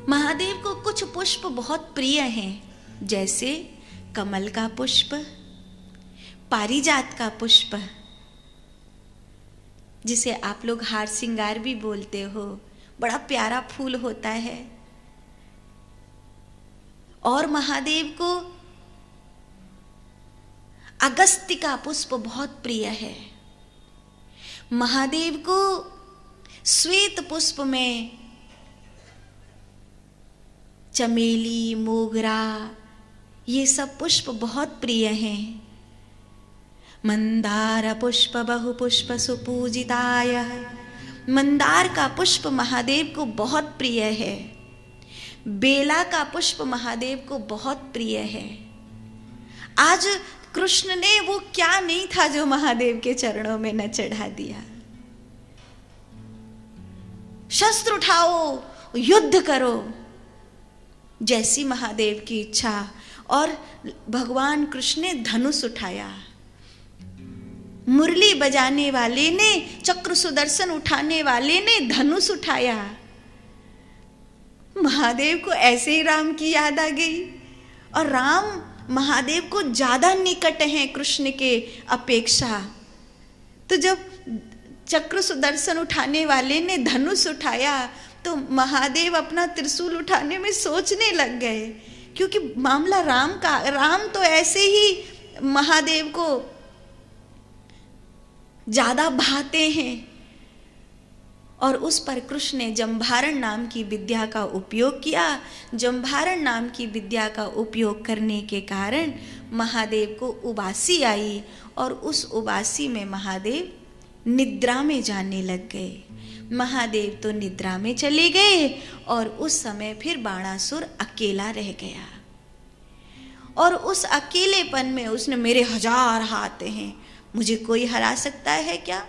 महादेव को कुछ पुष्प बहुत प्रिय हैं, जैसे कमल का पुष्प, पारिजात का पुष्प, जिसे आप लोग हार श्रृंगार भी बोलते हो, बड़ा प्यारा फूल होता है। और महादेव को अगस्त्य का पुष्प बहुत प्रिय है। महादेव को श्वेत पुष्प में चमेली, मोगरा, ये सब पुष्प बहुत प्रिय हैं। मंदार पुष्प बहु पुष्प सुपूजिताय, मंदार का पुष्प महादेव को बहुत प्रिय है। बेला का पुष्प महादेव को बहुत प्रिय है। आज कृष्ण ने वो क्या नहीं था जो महादेव के चरणों में न चढ़ा दिया। शस्त्र उठाओ, युद्ध करो, जैसी महादेव की इच्छा। और भगवान कृष्ण ने धनुष उठाया, मुरली बजाने वाले ने, चक्र सुदर्शन उठाने वाले ने धनुष उठाया। महादेव को ऐसे ही राम की याद आ गई। और राम महादेव को ज्यादा निकट हैं कृष्ण के अपेक्षा। तो जब चक्र सुदर्शन उठाने वाले ने धनुष उठाया तो महादेव अपना त्रिशूल उठाने में सोचने लग गए, क्योंकि मामला राम का। राम तो ऐसे ही महादेव को ज्यादा भाते हैं। और उस पर कृष्ण ने जम्भारण नाम की विद्या का उपयोग किया। जम्भारण नाम की विद्या का उपयोग करने के कारण महादेव को उबासी आई, और उस उबासी में महादेव निद्रा में जाने लग गए। महादेव तो निद्रा में चले गए, और उस समय फिर बाणासुर अकेला रह गया। और उस अकेलेपन में उसने, मेरे 1000 हाथ हैं, मुझे कोई हरा सकता है क्या?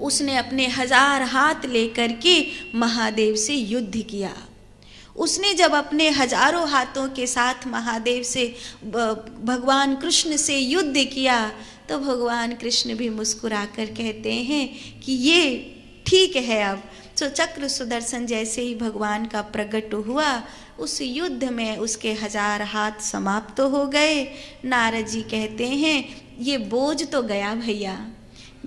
उसने अपने 1000 हाथ लेकर के महादेव से युद्ध किया। उसने जब अपने 1000 हाथों के साथ महादेव से, भगवान कृष्ण से युद्ध किया, तो भगवान कृष्ण भी मुस्कुरा कर कहते हैं कि ये ठीक है। अब तो चक्र सुदर्शन जैसे ही भगवान का प्रकट हुआ, उस युद्ध में उसके 1000 हाथ समाप्त हो गए। नारद जी कहते हैं, ये बोझ तो गया भैया,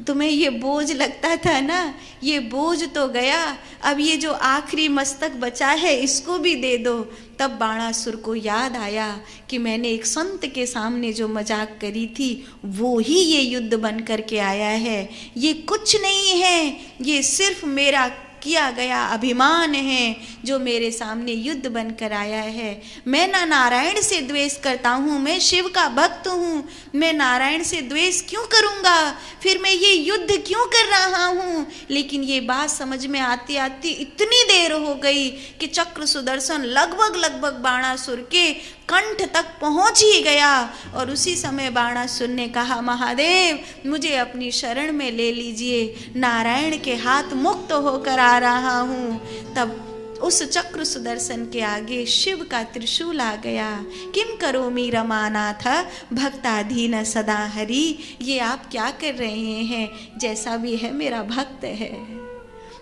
तुम्हें ये बोझ लगता था ना, ये बोझ तो गया। अब ये जो आखिरी मस्तक बचा है इसको भी दे दो। तब बाणासुर को याद आया कि मैंने एक संत के सामने जो मजाक करी थी, वो ही ये युद्ध बन करके आया है। ये कुछ नहीं है, ये सिर्फ मेरा किया गया अभिमान है जो मेरे सामने युद्ध बनकर आया है। मैं ना नारायण से द्वेष करता हूँ, मैं शिव का भक्त हूँ। मैं नारायण से द्वेष क्यों करूँगा? फिर मैं ये युद्ध क्यों कर रहा हूँ? लेकिन ये बात समझ में आती आती इतनी देर हो गई कि चक्र सुदर्शन लगभग बाणासुर के कंठ तक पहुँच ही गया। और उसी समय बाणासुर ने कहा, महादेव मुझे अपनी शरण में ले लीजिए, नारायण के हाथ मुक्त होकर आ रहा हूँ। तब उस चक्र सुदर्शन के आगे शिव का त्रिशूल आ गया। किम करोमि रमानाथ भक्ताधीन सदा हरि। ये आप क्या कर रहे हैं? जैसा भी है मेरा भक्त है।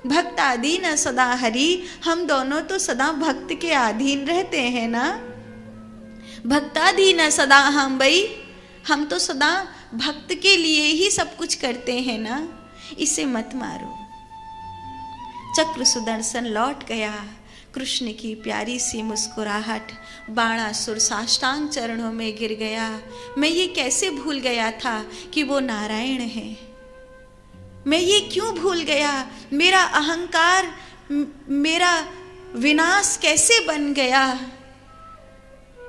भक्ताधीन सदा हरि, हम दोनों तो सदा भक्त के अधीन रहते हैं ना। भक्ताधीन सदा हम बई, हम तो सदा भक्त के लिए ही सब कुछ करते हैं ना, इसे मत मारो। चक्र सुदर्शन लौट गया। कृष्ण की प्यारी सी मुस्कुराहट, बाणासुर साष्टांग चरणों में गिर गया। मैं ये कैसे भूल गया था कि वो नारायण है? मैं ये क्यों भूल गया? मेरा अहंकार, मेरा विनाश कैसे बन गया?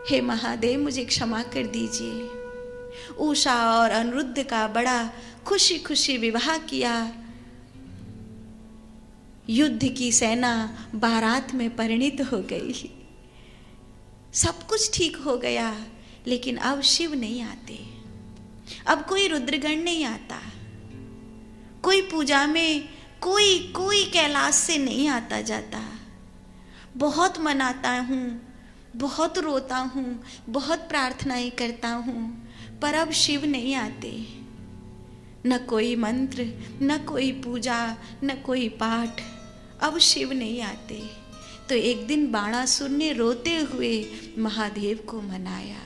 हे महादेव मुझे क्षमा कर दीजिए। उषा और अनिरुद्ध का बड़ा खुशी खुशी विवाह किया। युद्ध की सेना बारात में परिणित हो गई। सब कुछ ठीक हो गया, लेकिन अब शिव नहीं आते। अब कोई रुद्रगण नहीं आता। कोई पूजा में कोई कैलाश से नहीं आता जाता। बहुत मनाता हूँ, बहुत रोता हूँ, बहुत प्रार्थनाएं करता हूँ, पर अब शिव नहीं आते। न कोई मंत्र, न कोई पूजा, न कोई पाठ, अब शिव नहीं आते। तो एक दिन बाणासुर ने रोते हुए महादेव को मनाया।